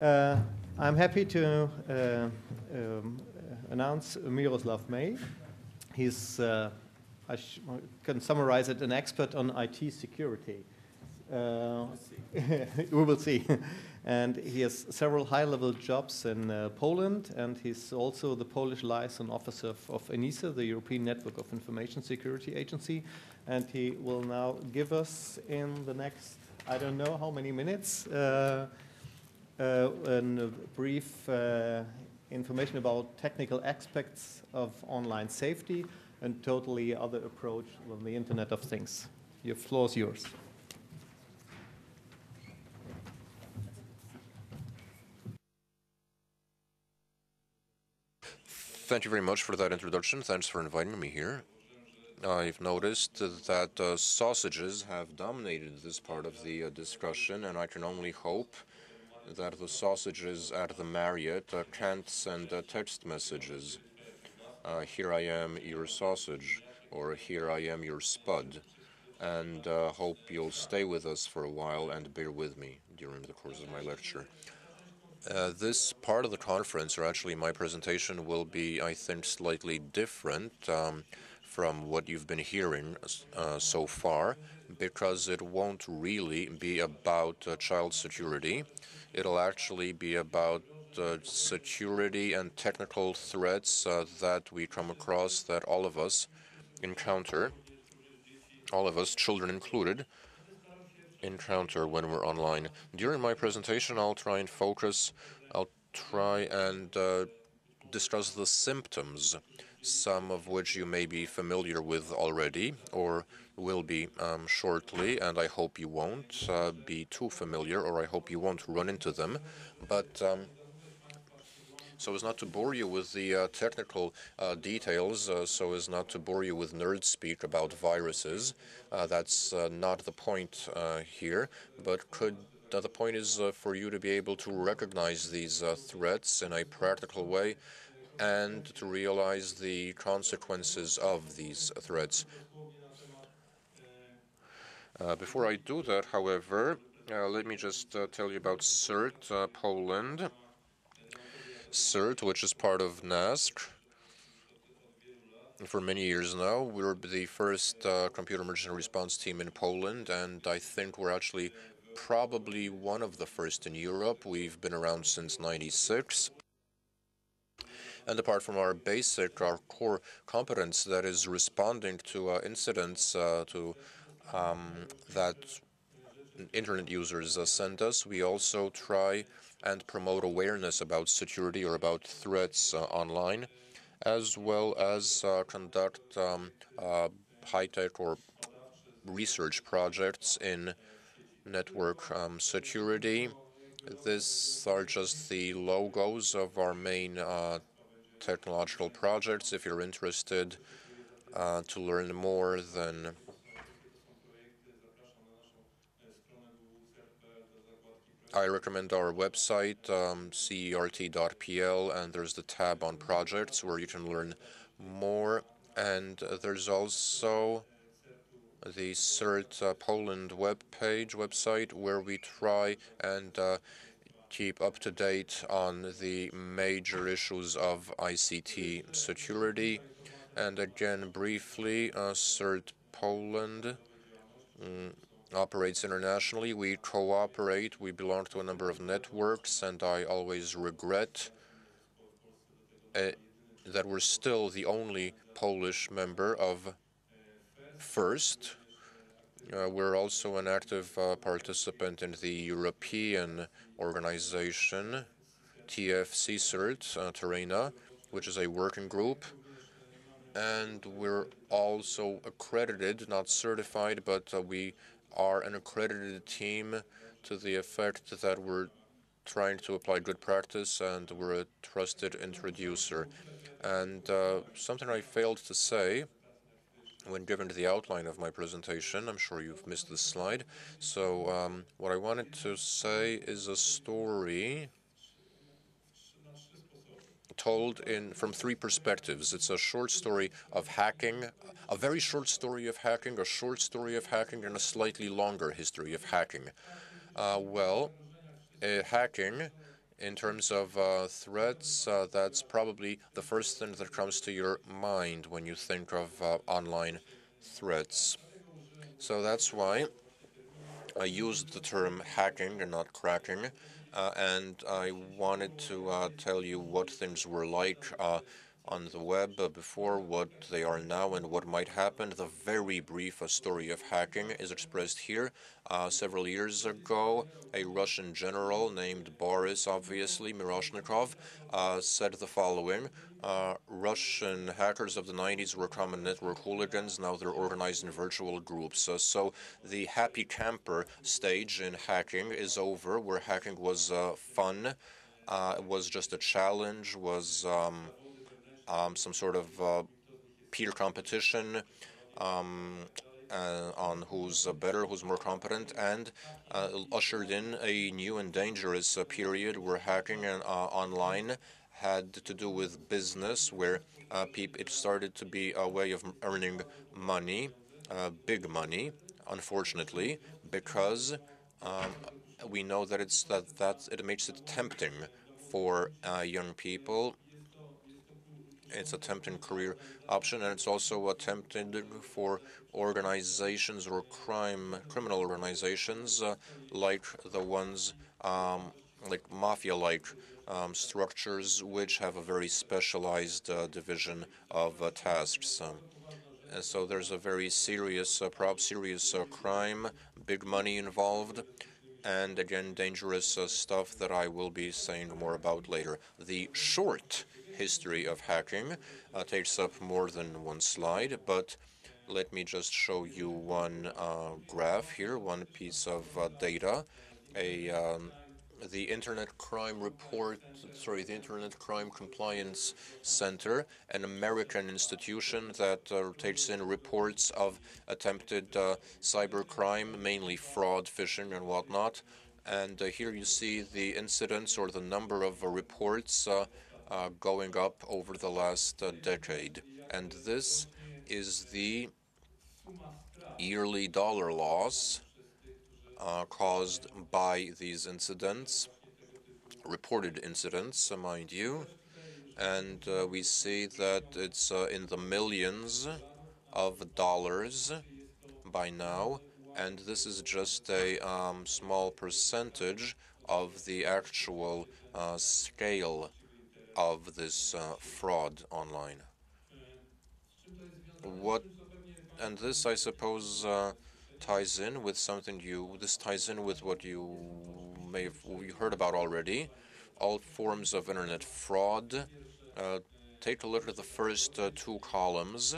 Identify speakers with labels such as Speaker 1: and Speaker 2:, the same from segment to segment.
Speaker 1: Uh, I'm happy to announce Miroslav May. He's, I can summarize it, an expert on IT security. We will see. And he has several high-level jobs in Poland, and he's also the Polish liaison officer of ENISA, the European Network of Information Security Agency. And he will now give us, in the next, I don't know how many minutes, a brief information about technical aspects of online safety and totally other approach on the Internet of Things. Your floor is yours.
Speaker 2: Thank you very much for that introduction. Thanks for inviting me here. I've noticed that sausages have dominated this part of the discussion, and I can only hope that the sausages at the Marriott can't send text messages. Here I am, your sausage, or here I am, your spud, and hope you'll stay with us for a while and bear with me during the course of my lecture. This part of the conference, or actually my presentation, will be, I think, slightly different from what you've been hearing so far, because it won't really be about child security. It'll actually be about security and technical threats that we come across, that all of us encounter, all of us, children included, encounter when we're online. During my presentation, I'll try and discuss the symptoms, some of which you may be familiar with already or will be shortly, and I hope you won't be too familiar, or I hope you won't run into them. But so as not to bore you with the technical details, so as not to bore you with nerd speak about viruses. That's not the point here, but the point is for you to be able to recognize these threats in a practical way and to realize the consequences of these threats. Before I do that, however, let me just tell you about CERT Poland. CERT, which is part of NASC. For many years now, we're the first computer emergency response team in Poland, and I think we're actually probably one of the first in Europe. We've been around since '96. And apart from our core competence, that is responding to incidents that internet users send us, we also try and promote awareness about security or about threats online, as well as conduct high-tech or research projects in network security. These are just the logos of our main technological projects. If you're interested to learn more, then I recommend our website, cert.pl, and there's the tab on projects where you can learn more. And there's also the CERT Poland website where we try and keep up to date on the major issues of ICT security. And again, briefly, CERT Poland operates internationally. We cooperate. We belong to a number of networks, and I always regret that we're still the only Polish member of FIRST. We're also an active participant in the European organization, TFC CERT, Terena, which is a working group. And we're also accredited, not certified, but we are an accredited team to the effect that we're trying to apply good practice and we're a trusted introducer. And something I failed to say when given to the outline of my presentation, I'm sure you've missed this slide. So what I wanted to say is a story told from three perspectives. It's a short story of hacking, a very short story of hacking, a short story of hacking, and a slightly longer history of hacking. Hacking In terms of threats, that's probably the first thing that comes to your mind when you think of online threats. So that's why I used the term hacking and not cracking, and I wanted to tell you what things were like on the web before, what they are now, and what might happen. The very brief story of hacking is expressed here. Several years ago, a Russian general named Boris, obviously, Miroshnikov, said the following. Russian hackers of the 90s were common network hooligans. Now they're organized in virtual groups. So the happy camper stage in hacking is over, where hacking was fun, was just a challenge, was some sort of peer competition on who's better, who's more competent, and ushered in a new and dangerous period where hacking and online had to do with business, where it started to be a way of earning money, big money, unfortunately, because we know that it makes it tempting for young people. It's a tempting career option, and it's also tempting for organizations or criminal organizations like the ones like mafia-like structures, which have a very specialized division of tasks. And so there's a very serious crime, big money involved, and again, dangerous stuff that I will be saying more about later. The short history of hacking takes up more than one slide, but let me just show you one graph here, one piece of data. The Internet Crime Compliance Center, an American institution that takes in reports of attempted cybercrime, mainly fraud, phishing, and whatnot. And here you see the incidents or the number of reports going up over the last decade. And this is the yearly dollar loss caused by these incidents, reported incidents, mind you. And we see that it's in the millions of dollars by now. And this is just a small percentage of the actual scale of this fraud online. And this, I suppose, ties in with what you may have heard about already. All forms of internet fraud. Take a look at the first two columns.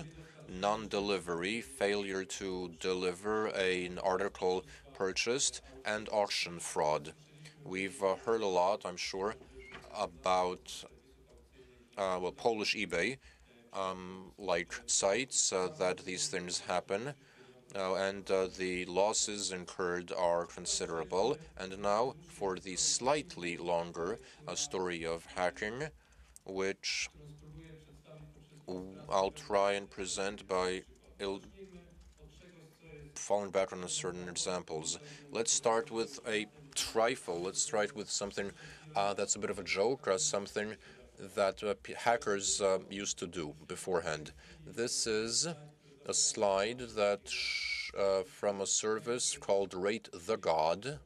Speaker 2: Non-delivery, failure to deliver an article purchased, and auction fraud. We've heard a lot, I'm sure, about Polish eBay, like sites that these things happen. And the losses incurred are considerable. And now for the slightly longer story of hacking, which I'll try and present by falling back on certain examples. Let's start with a trifle. Let's start with something that's a bit of a joke, or something that hackers used to do beforehand. This is a slide that from a service called Rate the God.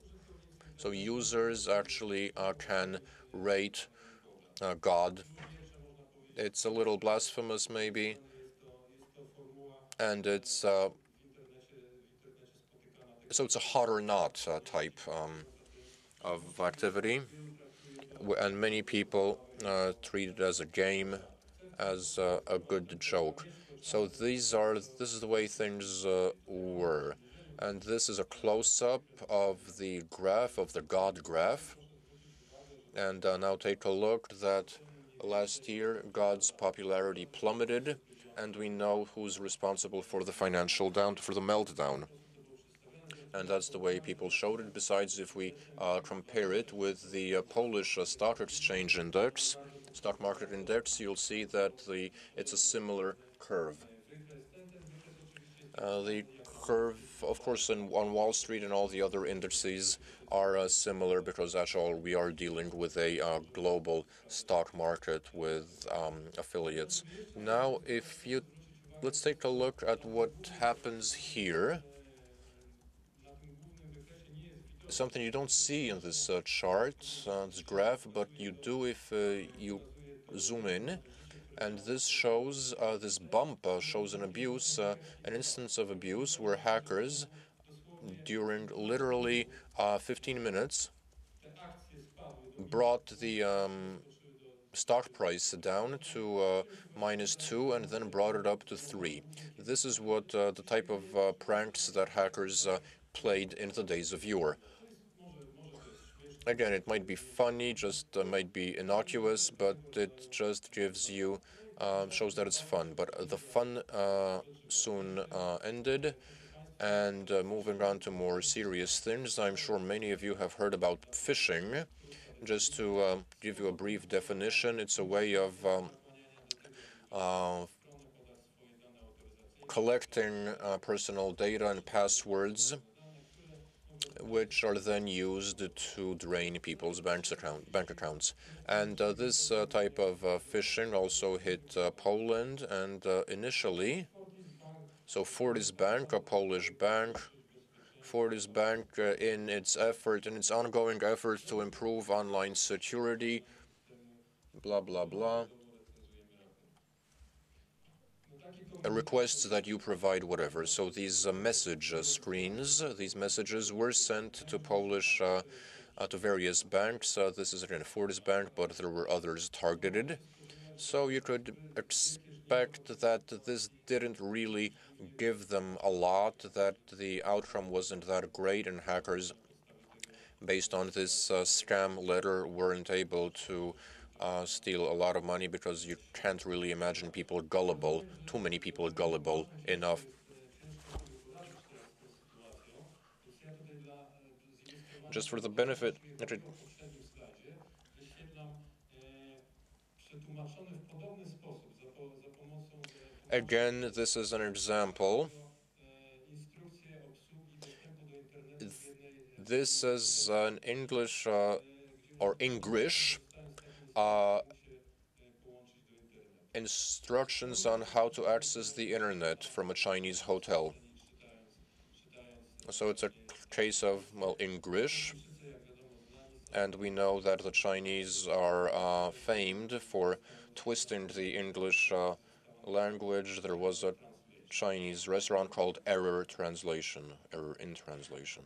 Speaker 2: So users actually can rate God. It's a little blasphemous, maybe, and it's so it's a hot or not type of activity, and many people treat it as a game, as a good joke. So this is the way things were. And this is a close-up of the graph, of the God graph. And now take a look that last year God's popularity plummeted, and we know who's responsible for the for the meltdown. And that's the way people showed it. Besides, if we compare it with the Polish stock exchange index, stock market index, you'll see that it's a similar curve. The curve, of course, on Wall Street and all the other indices are similar because, after all, we are dealing with a global stock market with affiliates. Now, let's take a look at what happens here. Something you don't see in this chart, this graph, but you do if you zoom in. And this shows, this bump shows an instance of abuse where hackers, during literally 15 minutes, brought the stock price down to -2 and then brought it up to 3. This is what the type of pranks that hackers played in the days of yore. Again, it might be funny, just might be innocuous, but it just gives you, shows that it's fun. But the fun soon ended, and moving on to more serious things, I'm sure many of you have heard about phishing. Just to give you a brief definition, it's a way of collecting personal data and passwords, which are then used to drain people's bank accounts. And this type of phishing also hit Poland, and initially, so Fortis Bank, a Polish bank, Fortis Bank, in its ongoing effort to improve online security, blah, blah, blah, requests that you provide whatever. So these message screens, these messages were sent to Polish, to various banks. This is again Fortis Bank, but there were others targeted. So you could expect that this didn't really give them a lot, that the outcome wasn't that great, and hackers, based on this scam letter, weren't able to steal a lot of money, because you can't really imagine people gullible, too many people gullible enough. Just for the benefit, again, this is an example. This is an English or English instructions on how to access the internet from a Chinese hotel. So it's a case of, well, English, and we know that the Chinese are famed for twisting the English language. There was a Chinese restaurant called Error in Translation.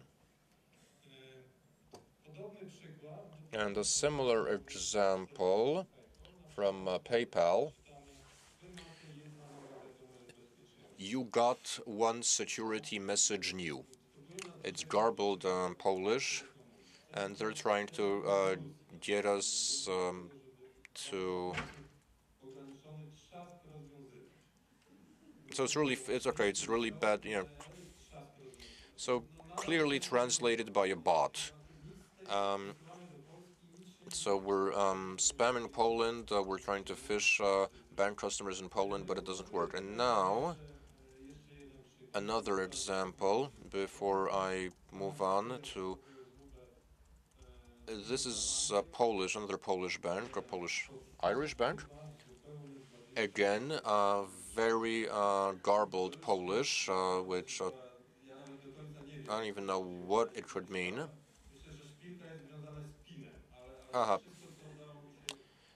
Speaker 2: And a similar example from PayPal. You got one security message new. It's garbled Polish, and they're trying to get us to. So it's okay. It's really bad, So clearly translated by a bot. So we're spamming Poland. We're trying to phish bank customers in Poland, but it doesn't work. And now, another example before I move on to. This is another Polish bank, a Polish-Irish bank. Again, very garbled Polish, which I don't even know what it could mean.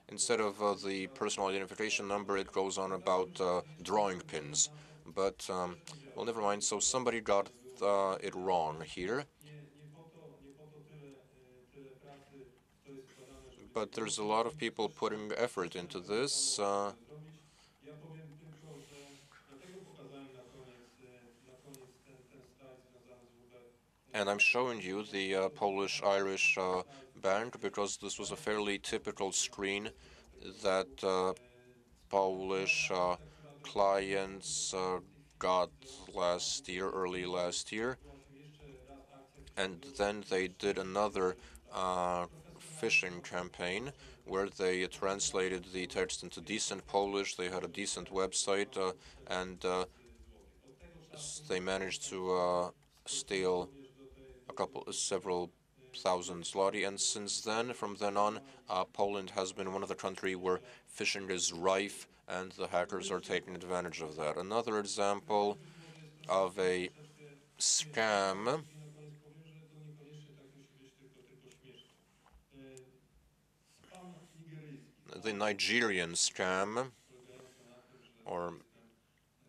Speaker 2: Instead of the personal identification number, it goes on about drawing pins. But, well, never mind. So somebody got it wrong here. But there's a lot of people putting effort into this. And I'm showing you the Polish-Irish bank because this was a fairly typical screen that Polish clients got early last year. And then they did another phishing campaign where they translated the text into decent Polish. They had a decent website, and they managed to steal several thousand zloty, and from then on, Poland has been one of the countries where phishing is rife, and the hackers are taking advantage of that. Another example of a scam, the Nigerian scam, or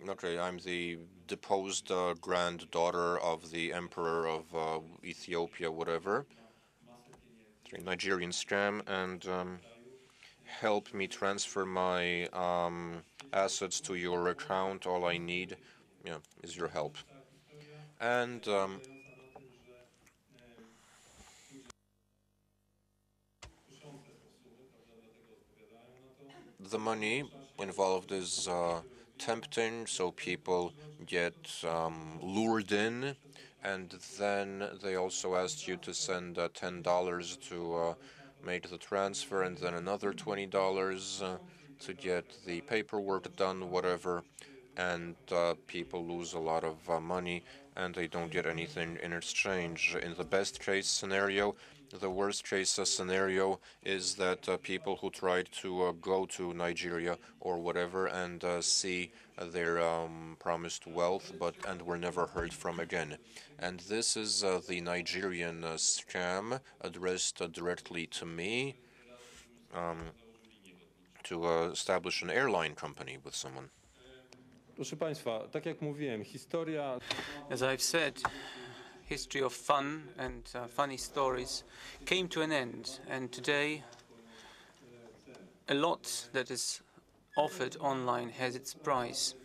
Speaker 2: okay, I'm the deposed granddaughter of the emperor of Ethiopia, whatever. Nigerian scam, and help me transfer my assets to your account. All I need, is your help. And the money involved is tempting, so people get lured in, and then they also asked you to send $10 to make the transfer, and then another $20 to get the paperwork done, whatever, and people lose a lot of money, and they don't get anything in exchange. In the best case scenario, the worst case scenario is that people who tried to go to Nigeria or whatever and see their promised wealth, and were never heard from again. And this is the Nigerian scam addressed directly to me, to establish an airline company with someone.
Speaker 3: Proszę Państwa, tak jak mówiłem, historia.
Speaker 4: As I've said, history of fun and funny stories came to an end, and today a lot that is offered online has its price.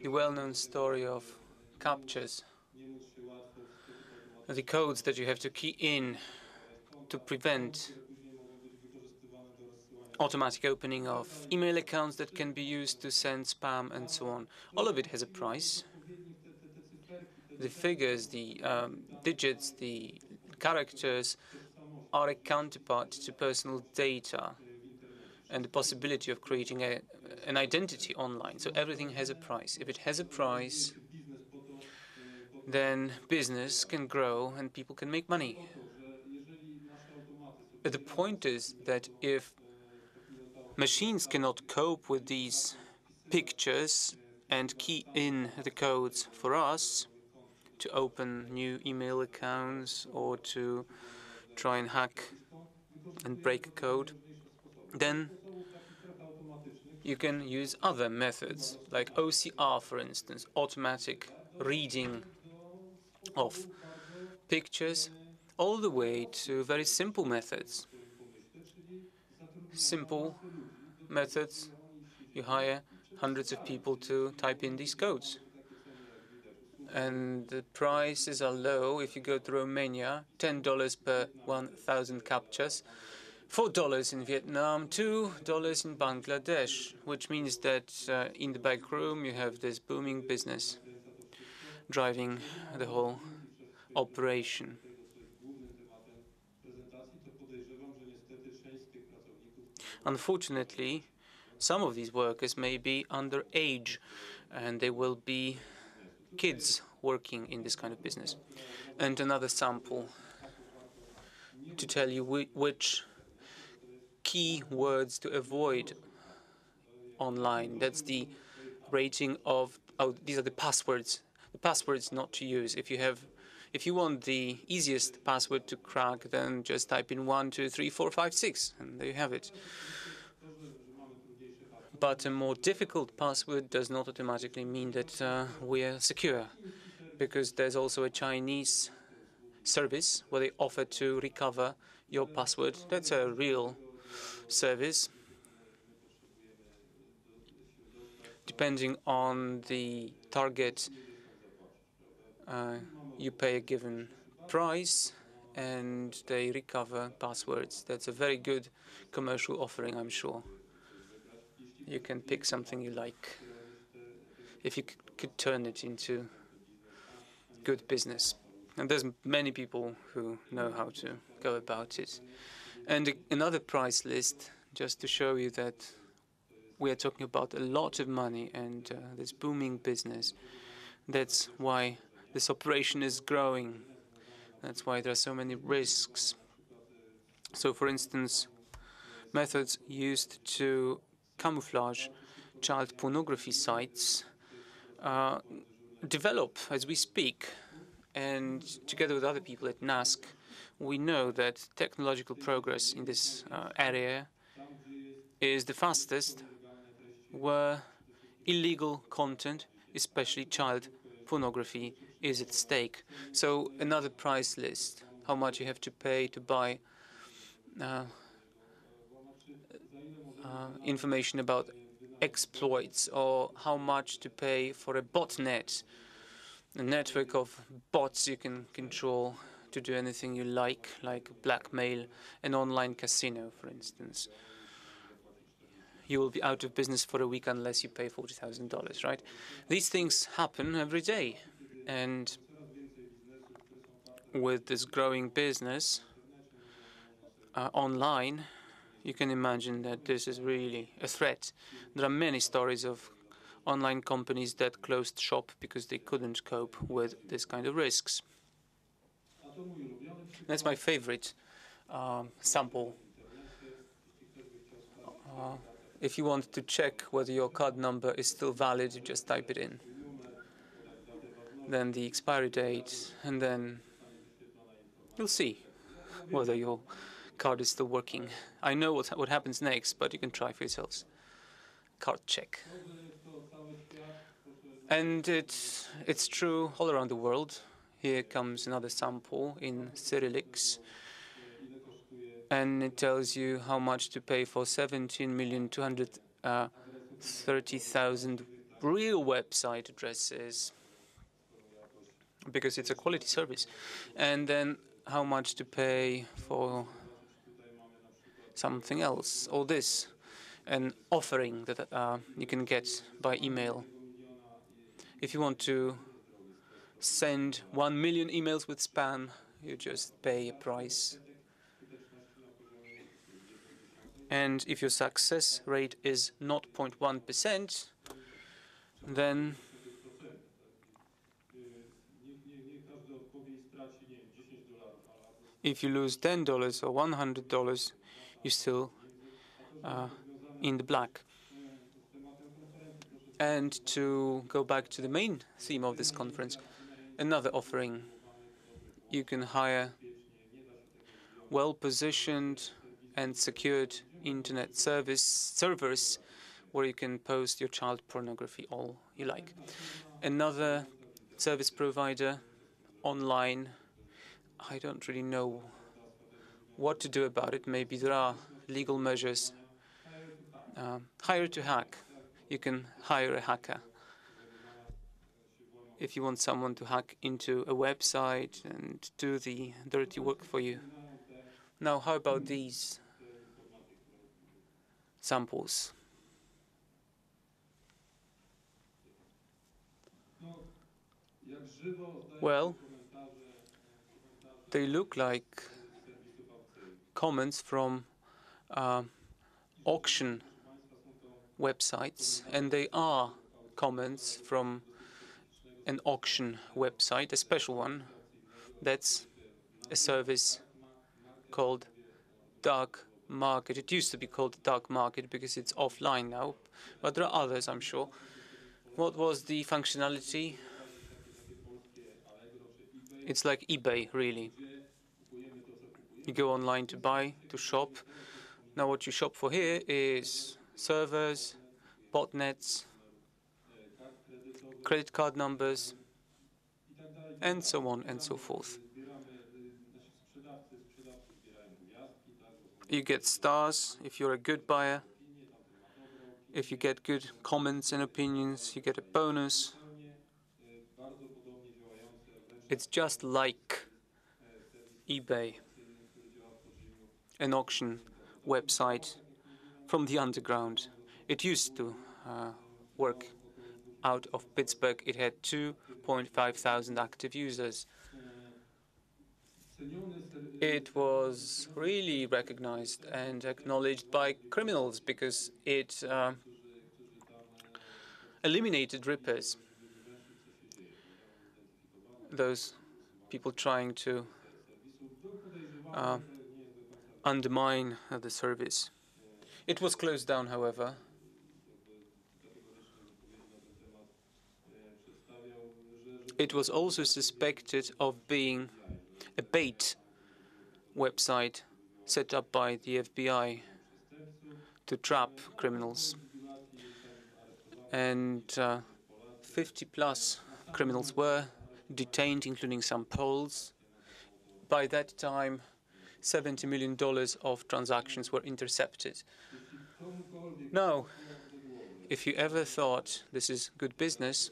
Speaker 4: The well-known story of captchas, the codes that you have to key in to prevent automatic opening of email accounts that can be used to send spam and so on. All of it has a price. The figures, the digits, the characters are a counterpart to personal data and the possibility of creating an identity online. So everything has a price. If it has a price, then business can grow and people can make money. But the point is that if machines cannot cope with these pictures and key in the codes for us to open new email accounts or to try and hack and break code, then you can use other methods, like OCR, for instance, automatic reading of pictures, all the way to very simple methods. Simple methods, you hire hundreds of people to type in these codes. And the prices are low. If you go to Romania, $10 per 1,000 captchas, $4 in Vietnam, $2 in Bangladesh, which means that in the back room you have this booming business driving the whole operation. Unfortunately, some of these workers may be underage, and they will be kids working in this kind of business. And another sample to tell you which key words to avoid online. That's the rating of, these are the passwords not to use. If you want the easiest password to crack, then just type in 1, 2, 3, 4, 5, 6, and there you have it. But a more difficult password does not automatically mean that we are secure, because there's also a Chinese service where they offer to recover your password. That's a real service. Depending on the target, you pay a given price and they recover passwords. That's a very good commercial offering, I'm sure. You can pick something you like if you could turn it into good business. And there's many people who know how to go about it. And another price list, just to show you that we are talking about a lot of money and this booming business. That's why this operation is growing. That's why there are so many risks. So, for instance, methods used to camouflage child pornography sites develop as we speak. And together with other people at NASC, we know that technological progress in this area is the fastest where illegal content, especially child pornography, is at stake. So another price list, how much you have to pay to buy information about exploits, or how much to pay for a botnet, a network of bots you can control to do anything you like blackmail, an online casino, for instance. You will be out of business for a week unless you pay $40,000, right? These things happen every day. And with this growing business online, you can imagine that this is really a threat. There are many stories of online companies that closed shop because they couldn't cope with this kind of risks. That's my favorite sample. If you want to check whether your card number is still valid, you just type it in. Then the expiry date, and then you'll see whether your card is still working. I know what happens next, but you can try for yourselves. Card check. And it's true all around the world. Here comes another sample in Cyrillics. And it tells you how much to pay for 17,230,000 real website addresses, because it's a quality service. And then how much to pay for something else, or this, an offering that you can get by email. If you want to send 1 million emails with spam, you just pay a price. And if your success rate is 0.1%, then if you lose $10 or $100, you're still in the black. And to go back to the main theme of this conference, another offering. You can hire well-positioned and secured internet servers where you can post your child pornography all you like. Another service provider online, I don't really know what to do about it. Maybe there are legal measures. Hire to hack. You can hire a hacker. If you want someone to hack into a website and do the dirty work for you. Now, how about these samples? Well, they look like comments from auction websites, and they are comments from an auction website, a special one. That's a service called Dark Market. It used to be called Dark Market because it's offline now, but there are others, I'm sure. What was the functionality? It's like eBay, really. You go online to buy, to shop. Now what you shop for here is servers, botnets, credit card numbers, and so on and so forth. You get stars if you're a good buyer. If you get good comments and opinions, you get a bonus. It's just like eBay, an auction website from the underground. It used to work out of Pittsburgh. It had 2,500 active users. It was really recognized and acknowledged by criminals because it eliminated rippers, those people trying to undermine the service. It was closed down, however. It was also suspected of being a bait website set up by the FBI to trap criminals. And 50+ criminals were detained, including some Poles. By that time, $70 million of transactions were intercepted. Now, if you ever thought this is good business,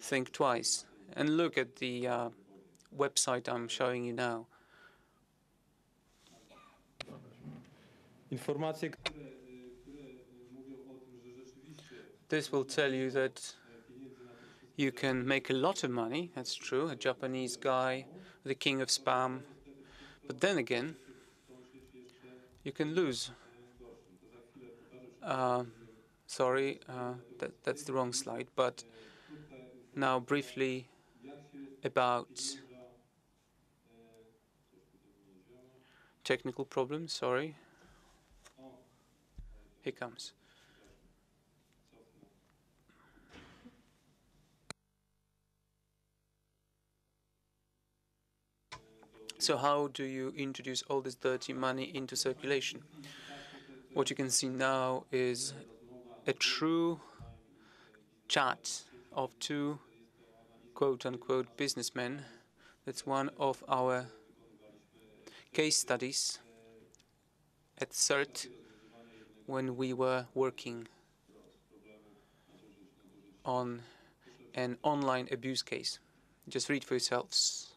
Speaker 4: think twice and look at the website I'm showing you now. This will tell you that you can make a lot of money, that's true, a Japanese guy, the king of spam. But then again, you can lose. Sorry, that's the wrong slide. But now briefly about technical problems, sorry. Here comes. So how do you introduce all this dirty money into circulation? What you can see now is a true chat of two quote-unquote businessmen. That's one of our case studies at CERT when we were working on an online abuse case. Just read for yourselves.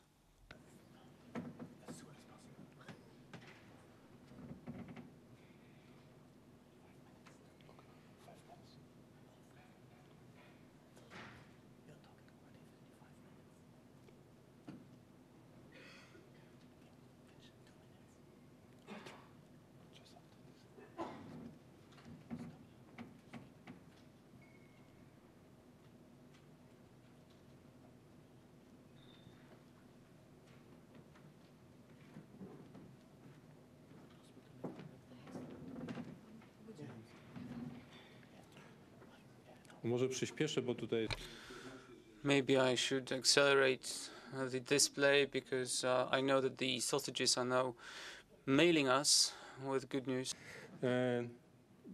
Speaker 3: Może przyspieszę, bo tutaj...
Speaker 4: Maybe I should accelerate the display because I know that the sausages are now mailing us with good news.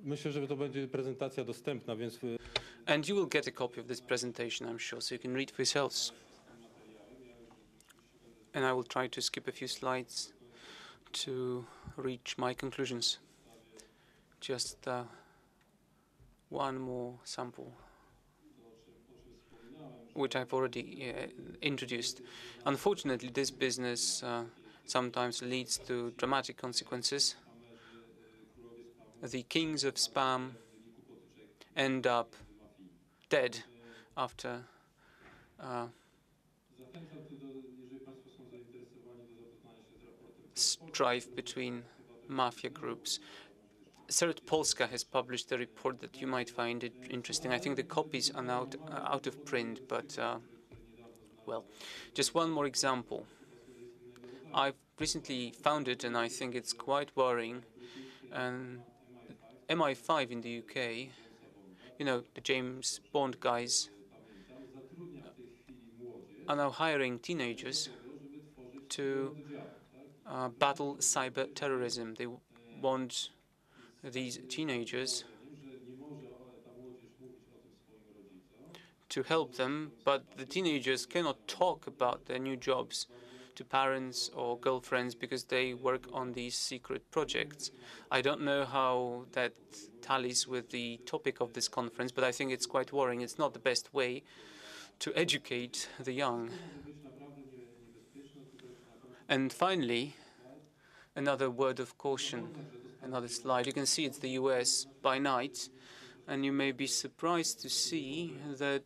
Speaker 3: Myślę, że to będzie prezentacja dostępna, więc...
Speaker 4: And you will get a copy of this presentation, I'm sure, so you can read for yourselves. And I will try to skip a few slides to reach my conclusions. Just one more sample, which I've already introduced. Unfortunately, this business sometimes leads to dramatic consequences. The kings of spam end up dead after strife between mafia groups. CERT Polska has published a report that you might find it interesting. I think the copies are now out of print, but, well, just one more example. I've recently found it, and I think it's quite worrying. And MI5 in the UK, you know, the James Bond guys, are now hiring teenagers to battle cyber terrorism. They want these teenagers to help them, but the teenagers cannot talk about their new jobs to parents or girlfriends because they work on these secret projects. I don't know how that tallies with the topic of this conference, but I think it's quite worrying. It's not the best way to educate the young. And finally, another word of caution. Another slide. You can see it's the US by night, and you may be surprised to see that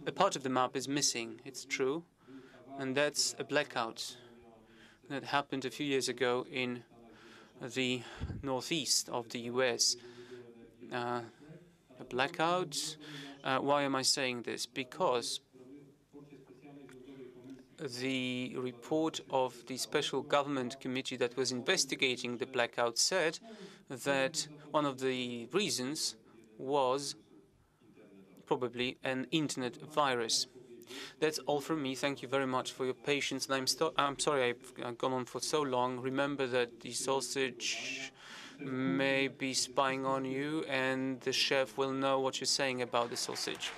Speaker 4: a part of the map is missing. It's true, and that's a blackout that happened a few years ago in the northeast of the US. A blackout, Why am I saying this? Because the report of the special government committee that was investigating the blackout said that one of the reasons was probably an internet virus. That's all from me. Thank you very much for your patience. And I'm sorry I've gone on for so long. Remember that the sausage may be spying on you, and the chef will know what you're saying about the sausage.